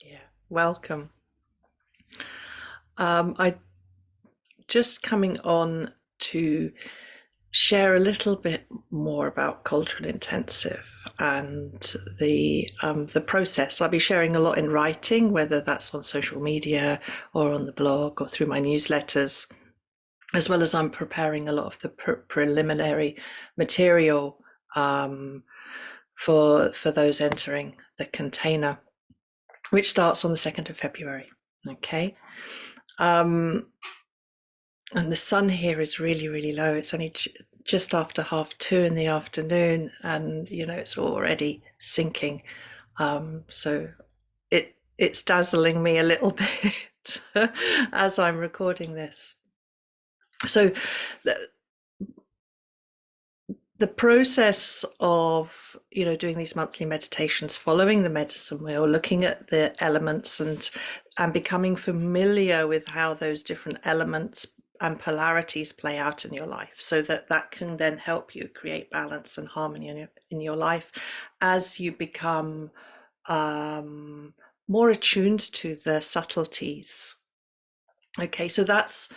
Yeah, welcome. I just coming on to share a little bit more about Cauldron Intensive and the process. I'll be sharing a lot in writing, whether that's on social media or on the blog or through my newsletters, as well as I'm preparing a lot of the preliminary material for those entering the container, which starts on the 2nd of February. Okay. Um, and the sun here is really, really low. It's only just after 2:30 in the afternoon, and it's already sinking. So it's dazzling me a little bit as I'm recording this. So the process of doing these monthly meditations, following the medicine wheel, looking at the elements and becoming familiar with how those different elements and polarities play out in your life, so that can then help you create balance and harmony in your life as you become more attuned to the subtleties. Okay, so that's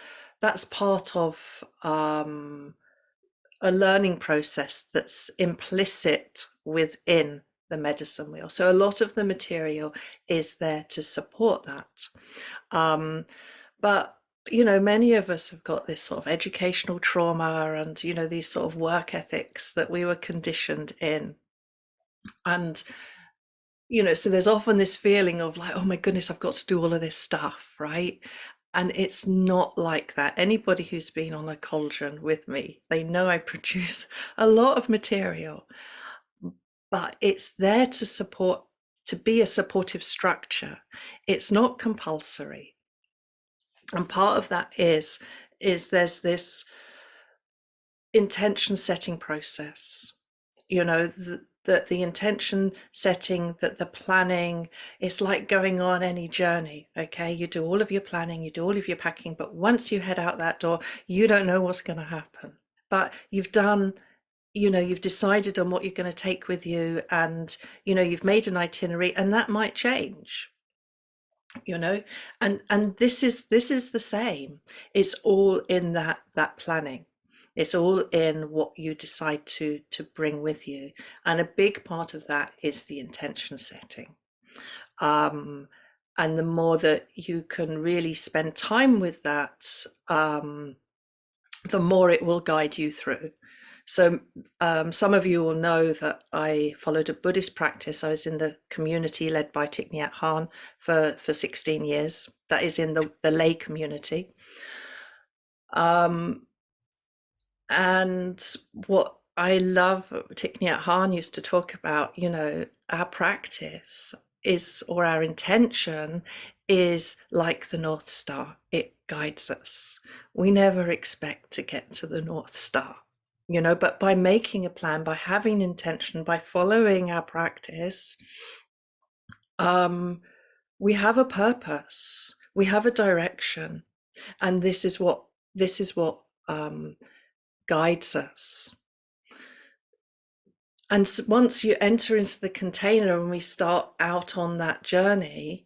part of a learning process that's implicit within the medicine wheel. So a lot of the material is there to support that. But many of us have got this sort of educational trauma and these sort of work ethics that we were conditioned in. And so there's often this feeling of like, oh my goodness, I've got to do all of this stuff, right? And it's not like that. Anybody who's been on a cauldron with me, they know I produce a lot of material, but it's there to support, to be a supportive structure. It's not compulsory. And part of that is there's this intention setting process. That the intention setting, that the planning, it's like going on any journey. Okay, you do all of your planning, you do all of your packing, but once you head out that door, you don't know what's going to happen. But you've done, you've decided on what you're going to take with you, and you've made an itinerary, and that might change. And this is the same. It's all in that planning. It's all in what you decide to bring with you, and a big part of that is the intention setting. And the more that you can really spend time with that, the more it will guide you through. So some of you will know that I followed a Buddhist practice. I was in the community led by Thich Nhat Hanh for 16 years. That is in the lay community. And what I love, Thich Nhat Hanh used to talk about, our practice is, or our intention is like the North Star. It guides us. We never expect to get to the North Star, but by making a plan, by having intention, by following our practice, we have a purpose, we have a direction, and this is what guides us. And once you enter into the container and we start out on that journey,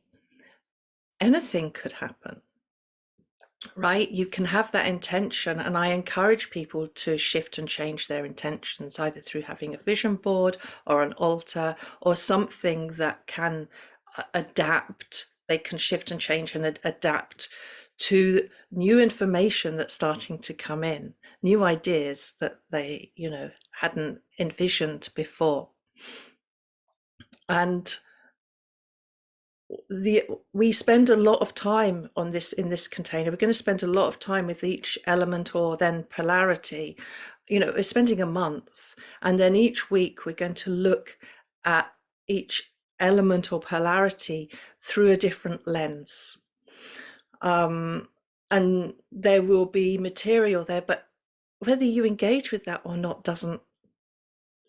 anything could happen, right? You can have that intention, and I encourage people to shift and change their intentions, either through having a vision board or an altar or something that can adapt. They can shift and change and adapt to new information that's starting to come in, new ideas that they hadn't envisioned before. And we spend a lot of time on this in this container. We're going to spend a lot of time with each element or then polarity. We're spending a month, and then each week we're going to look at each element or polarity through a different lens. And there will be material there, but whether you engage with that or not doesn't,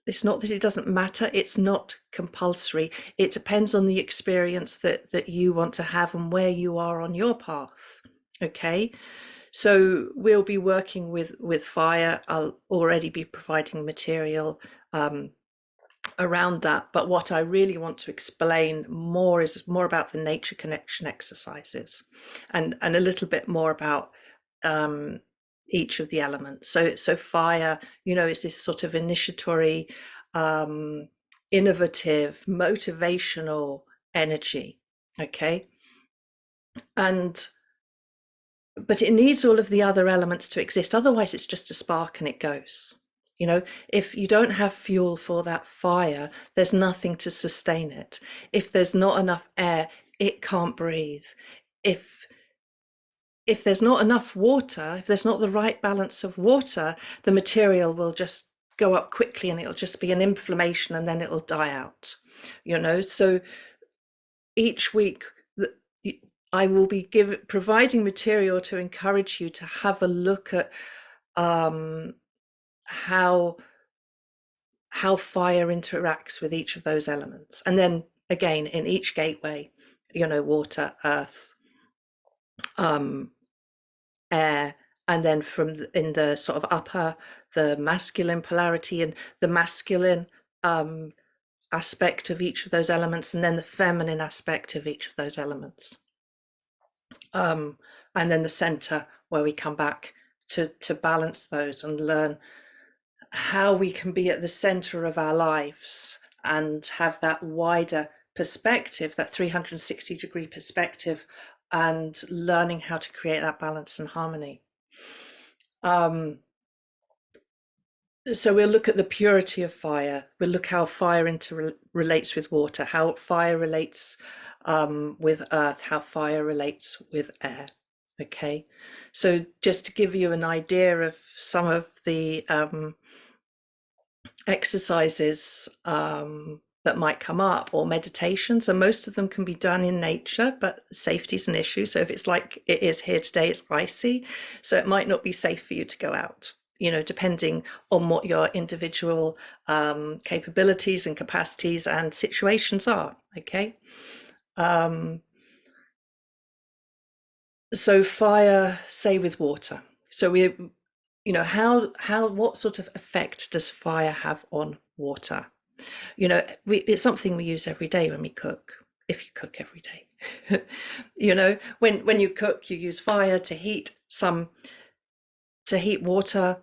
it's not that it doesn't matter. It's not compulsory. It depends on the experience that you want to have and where you are on your path. Okay, so we'll be working with fire. I'll already be providing material around that. But what I really want to explain more is more about the nature connection exercises, and a little bit more about um, each of the elements. So fire, is this sort of initiatory, um, innovative, motivational energy. Okay. And but it needs all of the other elements to exist. Otherwise, it's just a spark and it goes. If you don't have fuel for that fire, there's nothing to sustain it. If there's not enough air, it can't breathe. If if there's not enough water, if there's not the right balance of water, the material will just go up quickly and it'll just be an inflammation and then it'll die out. So each week I will be providing material to encourage you to have a look at how fire interacts with each of those elements, and then again in each gateway, water, earth, air, and then in the sort of upper, the masculine polarity and the masculine aspect of each of those elements, and then the feminine aspect of each of those elements. And then the center, where we come back to balance those and learn how we can be at the center of our lives and have that wider perspective, that 360-degree perspective, and learning how to create that balance and harmony. So we'll look at the purity of fire. We'll look how fire relates with water, how fire relates with earth, how fire relates with air. Okay, so just to give you an idea of some of the exercises that might come up, or meditations, and most of them can be done in nature, but safety is an issue. So if it's like it is here today, it's icy, so it might not be safe for you to go out, depending on what your individual capabilities and capacities and situations are. Okay. So fire, say with water. So what sort of effect does fire have on water? It's something we use every day when we cook, if you cook every day. When you cook, you use fire to heat water,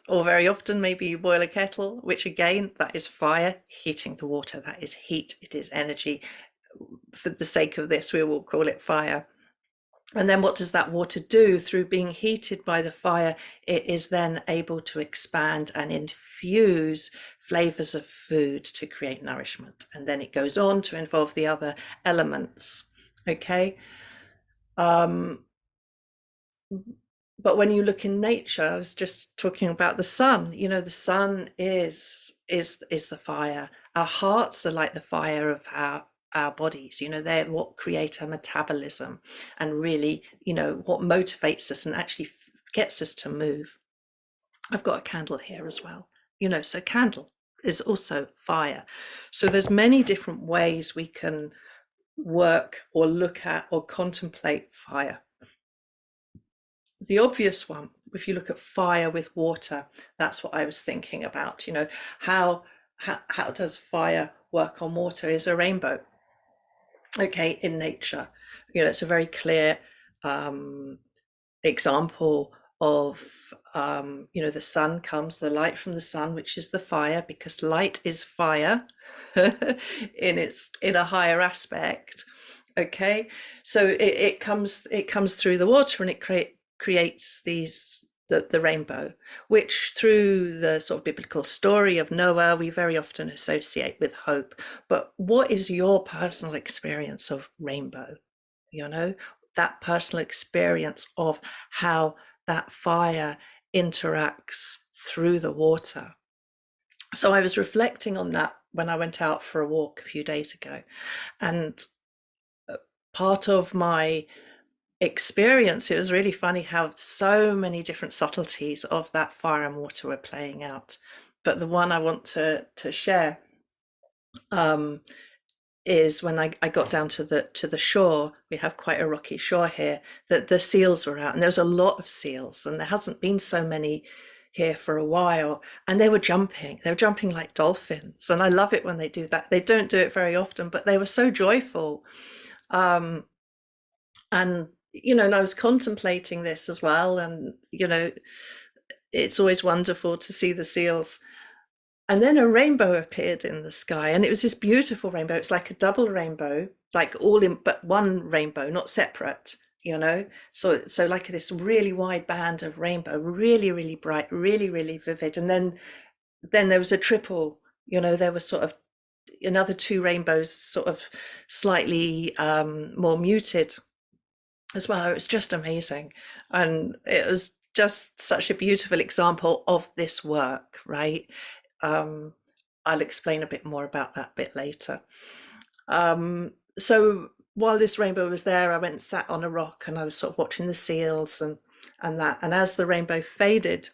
or very often maybe you boil a kettle, which again, that is fire heating the water. That is heat, it is energy. For the sake of this, we will call it fire. And then what does that water do? Through being heated by the fire, it is then able to expand and infuse flavors of food to create nourishment. And then it goes on to involve the other elements. Okay. But when you look in nature, I was just talking about the sun. The sun is the fire. Our hearts are like the fire of our bodies. They're what create our metabolism, and really, what motivates us and actually gets us to move. I've got a candle here as well. So candle is also fire. So there's many different ways we can work or look at or contemplate fire. The obvious one, if you look at fire with water, that's what I was thinking about. How does fire work on water? Is a rainbow. Okay, in nature, it's a very clear example of the sun comes, the light from the sun, which is the fire, because light is fire in a higher aspect. Okay, so it comes through the water, and it creates the rainbow, which through the sort of biblical story of Noah, we very often associate with hope. But what is your personal experience of rainbow? That personal experience of how that fire interacts through the water. So I was reflecting on that when I went out for a walk a few days ago, and part of my experience, it was really funny how so many different subtleties of that fire and water were playing out. But the one I want to share is when I got down to the shore. We have quite a rocky shore here, that the seals were out, and there was a lot of seals, and there hasn't been so many here for a while, and they were jumping like dolphins, and I love it when they do that. They don't do it very often, but they were so joyful. um and and I was contemplating this as well, and it's always wonderful to see the seals. And then a rainbow appeared in the sky, and it was this beautiful rainbow. It's like a double rainbow, like all in but one rainbow, not separate, So like this really wide band of rainbow, really, really bright, really, really vivid. And then there was a triple, there was sort of another two rainbows, sort of slightly more muted as well. It was just amazing. And it was just such a beautiful example of this work, right? Um, I'll explain a bit more about that bit later. So while this rainbow was there, I went and sat on a rock, and I was sort of watching the seals and that. And as the rainbow faded,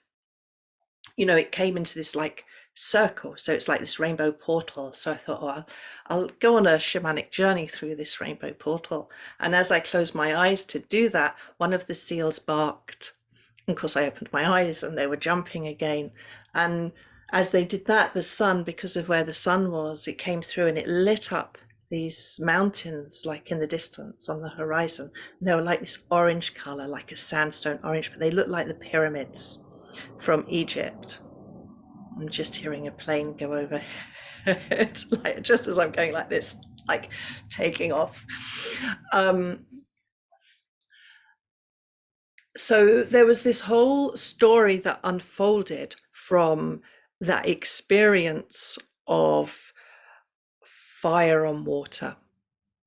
it came into this like circle. So it's like this rainbow portal. So I thought, oh, I'll go on a shamanic journey through this rainbow portal. And as I closed my eyes to do that, one of the seals barked. And of course, I opened my eyes, and they were jumping again. And as they did that, the sun, because of where the sun was, it came through and it lit up these mountains, like in the distance on the horizon. And they were like this orange color, like a sandstone orange, but they looked like the pyramids from Egypt. I'm just hearing a plane go overhead, like just as I'm going like this, like taking off. Um, so there was this whole story that unfolded from that experience of fire on water.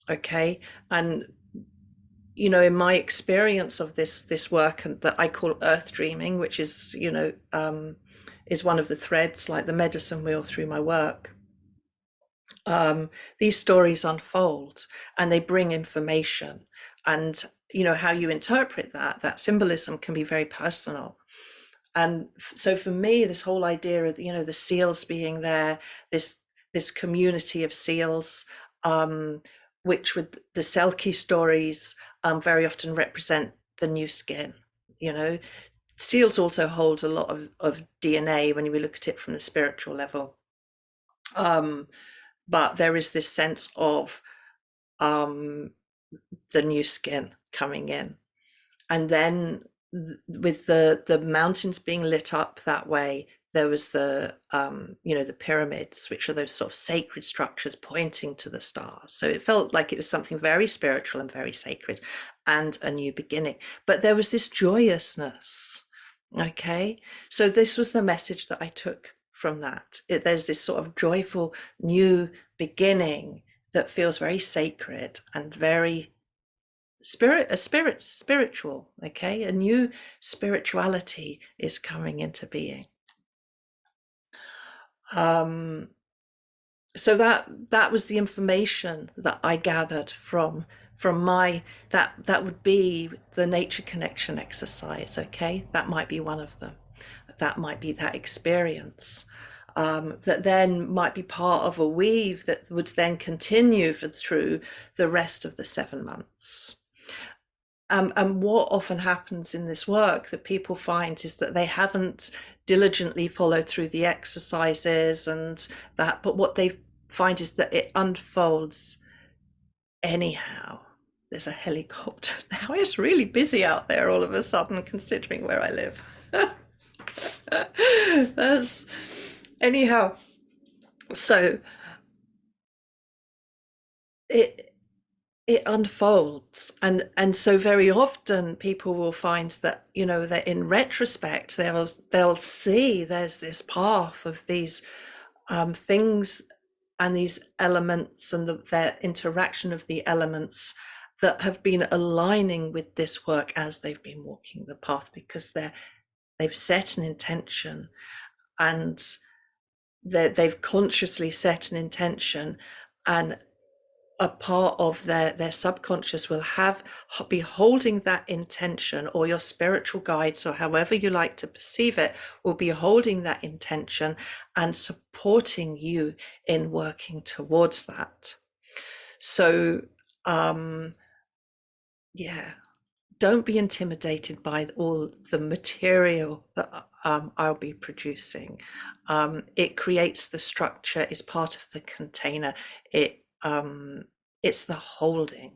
Okay. And in my experience of this work, and that I call earth dreaming, which is one of the threads, like the medicine wheel through my work. These stories unfold, and they bring information, and how you interpret that symbolism can be very personal. And so for me, this whole idea of the seals being there, this community of seals, which with the Selkie stories very often represent the new skin. Seals also hold a lot of DNA when we look at it from the spiritual level. But there is this sense of the new skin coming in. And then with the mountains being lit up that way, there was the pyramids, which are those sort of sacred structures pointing to the stars. So it felt like it was something very spiritual and very sacred, and a new beginning. But there was this joyousness. Okay, so this was the message that I took from that. There's this sort of joyful new beginning that feels very sacred and very spiritual. Okay, a new spirituality is coming into being. So that was the information that I gathered from my that would be the nature connection exercise. Okay, that might be one of them. That might be that experience. That then might be part of a weave that would then continue through the rest of the 7 months. And what often happens in this work that people find is that they haven't diligently followed through the exercises and that, but what they find is that it unfolds anyhow. There's a helicopter now. It's really busy out there all of a sudden, considering where I live. That's anyhow. So it unfolds, and so very often people will find that that in retrospect they'll see there's this path of these things and these elements, and their interaction of the elements that have been aligning with this work as they've been walking the path, because they've set an intention, and they've consciously set an intention, and a part of their subconscious will be holding that intention, or your spiritual guides, or however you like to perceive it, will be holding that intention and supporting you in working towards that. So yeah, don't be intimidated by all the material that I'll be producing. It creates the structure, is part of the container. It's the holding,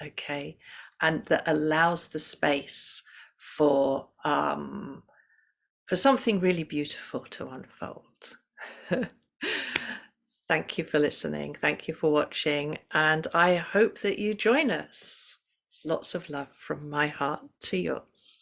okay, and that allows the space for something really beautiful to unfold. Thank you for listening. Thank you for watching. And I hope that you join us. Lots of love from my heart to yours.